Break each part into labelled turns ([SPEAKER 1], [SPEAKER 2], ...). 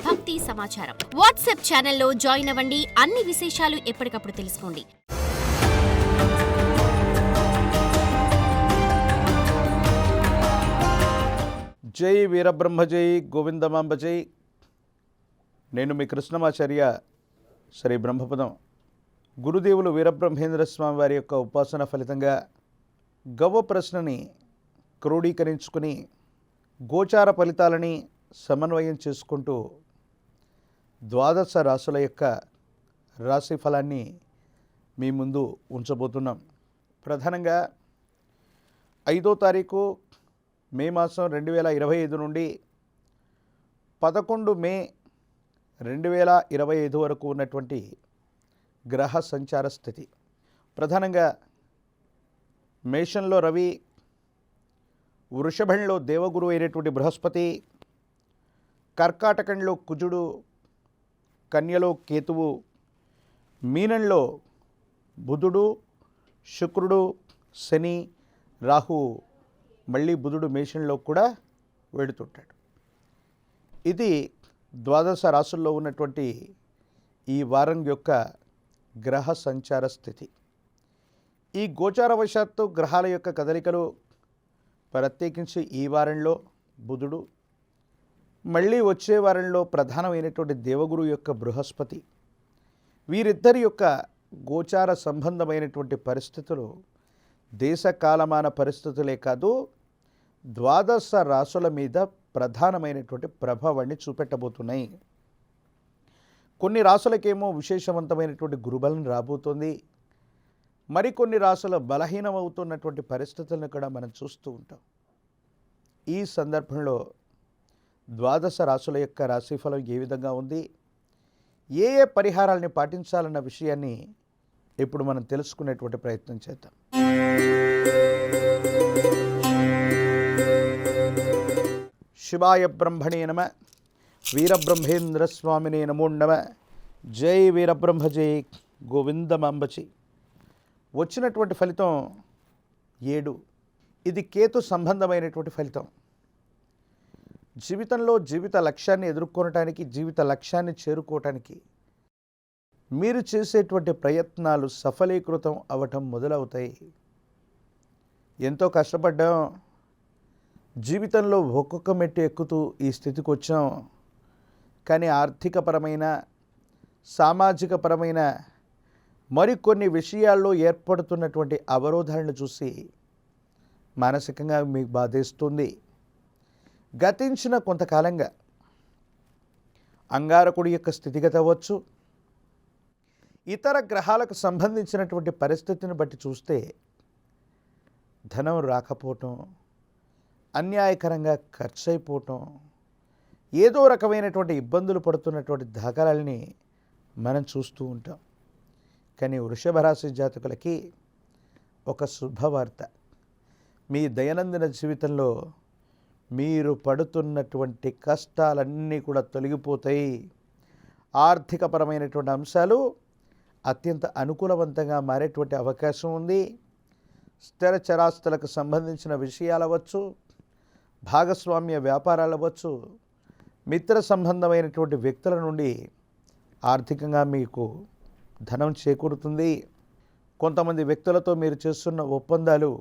[SPEAKER 1] భక్తి సమాచారం. వాట్సాప్ ఛానల్లో జాయిన్ అవ్వండి. అన్ని విశేషాలు ఎప్పటికప్పుడు తెలుసుకోండి.
[SPEAKER 2] జై వీరబ్రహ్మ జై గోవిందమాంబ జై. నేను మీ కృష్ణమాచార్య శ్రీ బ్రహ్మపదం. గురుదేవులు వీరబ్రహ్మేంద్ర స్వామి వారి యొక్క ఉపాసన ఫలితంగా గవ్వ ప్రశ్నని క్రోడీకరించుకుని గోచార ఫలితాలని సమన్వయం చేసుకుంటూ ద్వాదశ రాశుల యొక్క రాశి ఫలాన్ని మీ ముందు ఉంచబోతున్నాం. ప్రధానంగా 5వ తారీఖు మే మాసం 2025 నుండి 11 మే 2025 వరకు ఉన్నటువంటి గ్రహ సంచార స్థితి. ప్రధానంగా మేషంలో రవి, వృషభంలో దేవగురు అయినటువంటి బృహస్పతి, కర్కాటకంలో కుజుడు, కన్యలో కేతువు, మీనంలో బుధుడు, శుక్రుడు, శని, రాహు, మళ్ళీ బుధుడు మేషంలో కూడా వెడుతుంటాడు. ఇది ద్వాదశ రాశుల్లో ఉన్నటువంటి ఈ వారం యొక్క గ్రహ సంచార స్థితి. ఈ గోచారవశాత్తు గ్రహాల యొక్క కదలికలు ప్రత్యేకించి ఈ వారంలో బుధుడు, మళ్ళీ వచ్చే వారంలో ప్రధానమైనటువంటి దేవగురు యొక్క బృహస్పతి, వీరిద్దరి యొక్క గోచార సంబంధమైనటువంటి పరిస్థితులు దేశ కాలమాన పరిస్థితులే కాదు, ద్వాదశ రాశుల మీద ప్రధానమైనటువంటి ప్రభావాన్ని చూపెట్టబోతున్నాయి. కొన్ని రాశులకేమో విశేషవంతమైనటువంటి గురుబలం రాబోతుంది. మరికొన్ని రాశుల బలహీనమవుతున్నటువంటి పరిస్థితులను కూడా మనం చూస్తూ ఉంటాం. ఈ సందర్భంలో ద్వాదశ రాశుల యొక్క రాశిఫలం ఏ విధంగా ఉంది, ఏ ఏ పరిహారాలని పాటించాలన్న విషయాన్ని ఇప్పుడు మనం తెలుసుకునేటువంటి ప్రయత్నం చేద్దాం. శివాయ బ్రహ్మణే నమ. వీరబ్రహ్మేంద్ర స్వామినే నమో నమ. జై వీరబ్రహ్మ జై గోవిందమాంబచి. వచ్చినటువంటి ఫలితం 7. ఇది కేతు సంబంధమైనటువంటి ఫలితం. జీవితంలో జీవిత లక్ష్యాన్ని ఎదుర్కొనటానికి, జీవిత లక్ష్యాన్ని చేరుకోవటానికి మీరు చేసేటువంటి ప్రయత్నాలు సఫలీకృతం అవ్వటం మొదలవుతాయి. ఎంతో కష్టపడ్డాం, జీవితంలో ఒక్కొక్క మెట్టు ఎక్కుతూ ఈ స్థితికి వచ్చాం. కానీ ఆర్థికపరమైన, సామాజికపరమైన మరికొన్ని విషయాల్లో ఏర్పడుతున్నటువంటి అవరోధాలను చూసి మానసికంగా మీకు బాధేస్తుంది. గతించిన కొంతకాలంగా అంగారకుడి యొక్క స్థితిగతి అవ్వచ్చు, ఇతర గ్రహాలకు సంబంధించినటువంటి పరిస్థితిని బట్టి చూస్తే ధనం రాకపోవటం, అన్యాయకరంగా ఖర్చు అయిపోవటం, ఏదో రకమైనటువంటి ఇబ్బందులు పడుతున్నటువంటి దాఖలాలని మనం చూస్తూ ఉంటాం. కానీ వృషభ రాశి జాతకులకి ఒక శుభవార్త. మీ దైనందిన జీవితంలో మీరు పడుతున్నటువంటి కష్టాలన్నీ కూడా తొలగిపోతాయి. ఆర్థికపరమైనటువంటి అంశాలు అత్యంత అనుకూలవంతంగా మారేటువంటి అవకాశం ఉంది. స్థిర చరాస్తులకు సంబంధించిన విషయాలు అవ్వచ్చు, భాగస్వామ్య వ్యాపారాలు అవ్వచ్చు, మిత్ర సంబంధమైనటువంటి వ్యక్తుల నుండి ఆర్థికంగా మీకు ధనం చేకూరుతుంది. కొంతమంది వ్యక్తులతో మీరు చేస్తున్న ఒప్పందాలు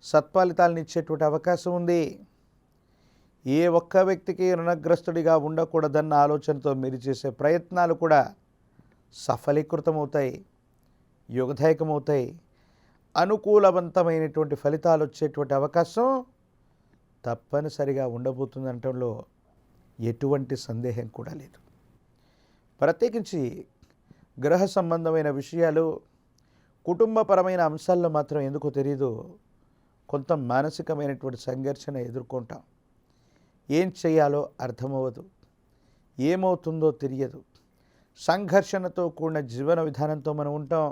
[SPEAKER 2] సత్ఫలితాలను ఇచ్చేటువంటి అవకాశం ఉంది. ఏ ఒక్క వ్యక్తికి రుణగ్రస్తుడిగా ఉండకూడదన్న ఆలోచనతో మీరు చేసే ప్రయత్నాలు కూడా సఫలీకృతమవుతాయి, యోగదాయకమవుతాయి. అనుకూలవంతమైనటువంటి ఫలితాలు వచ్చేటువంటి అవకాశం తప్పనిసరిగా ఉండబోతుందనటంలో ఎటువంటి సందేహం కూడా లేదు. ప్రత్యేకించి గ్రహ సంబంధమైన విషయాలు, కుటుంబపరమైన అంశాల్లో మాత్రం ఎందుకో తెలియదు, కొంత మానసికమైనటువంటి సంఘర్షణ ఎదుర్కొంటాం. ఏం చేయాలో అర్థమవ్వదు, ఏమవుతుందో తెలియదు. సంఘర్షణతో కూడిన జీవన విధానంతో మనం ఉంటాం,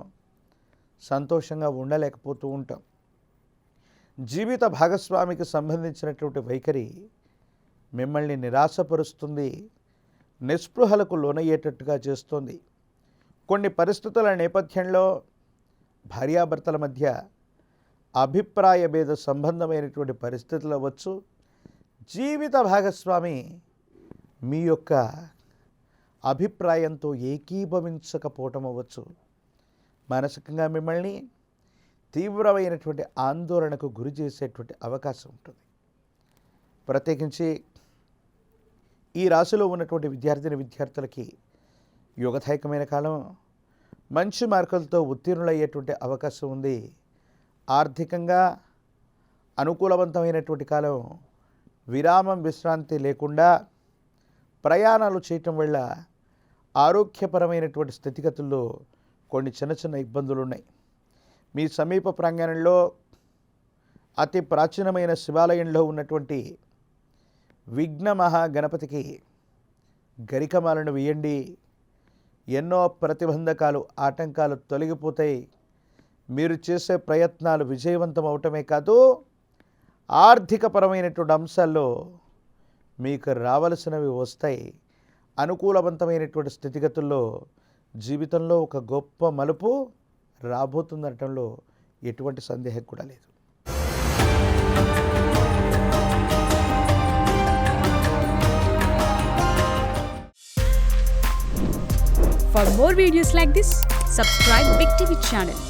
[SPEAKER 2] సంతోషంగా ఉండలేకపోతూ ఉంటాం. జీవిత భాగస్వామికి సంబంధించినటువంటి వైఖరి మిమ్మల్ని నిరాశపరుస్తుంది, నిస్పృహలకు లోనయ్యేటట్టుగా చేస్తుంది. కొన్ని పరిస్థితుల నేపథ్యంలో భార్యాభర్తల మధ్య అభిప్రాయ భేద సంబంధమైనటువంటి పరిస్థితులు అవ్వచ్చు. జీవిత భాగస్వామి మీ యొక్క అభిప్రాయంతో ఏకీభవించకపోవటం అవ్వచ్చు. మానసికంగా మిమ్మల్ని తీవ్రమైనటువంటి ఆందోళనకు గురి చేసేటువంటి అవకాశం ఉంటుంది. ప్రత్యేకించి ఈ రాశిలో ఉన్నటువంటి విద్యార్థులకి యోగదాయకమైన కాలం. మంచి మార్కులతో ఉత్తీర్ణులయ్యేటువంటి అవకాశం ఉంది. ఆర్థికంగా అనుకూలవంతమైనటువంటి కాలం. విరామం విశ్రాంతి లేకుండా ప్రయాణాలు చేయటం వల్ల ఆరోగ్యపరమైనటువంటి స్థితిగతుల్లో కొన్ని చిన్న చిన్న ఇబ్బందులు ఉన్నాయి. మీ సమీప ప్రాంగణంలో అతి ప్రాచీనమైన శివాలయంలో ఉన్నటువంటి విఘ్న మహాగణపతికి గరికమాలను వేయండి. ఎన్నో ప్రతిబంధకాలు, ఆటంకాలు తొలగిపోతాయి. మీరు చేసే ప్రయత్నాలు విజయవంతం అవటమే కాదు, ఆర్థికపరమైనటువంటి అంశాల్లో మీకు రావలసినవి వస్తాయి. అనుకూలవంతమైనటువంటి స్థితిగతుల్లో జీవితంలో ఒక గొప్ప మలుపు రాబోతుందనటంలో ఎటువంటి సందేహం కూడా లేదు.
[SPEAKER 3] For more videos like this, subscribe Big TV channel.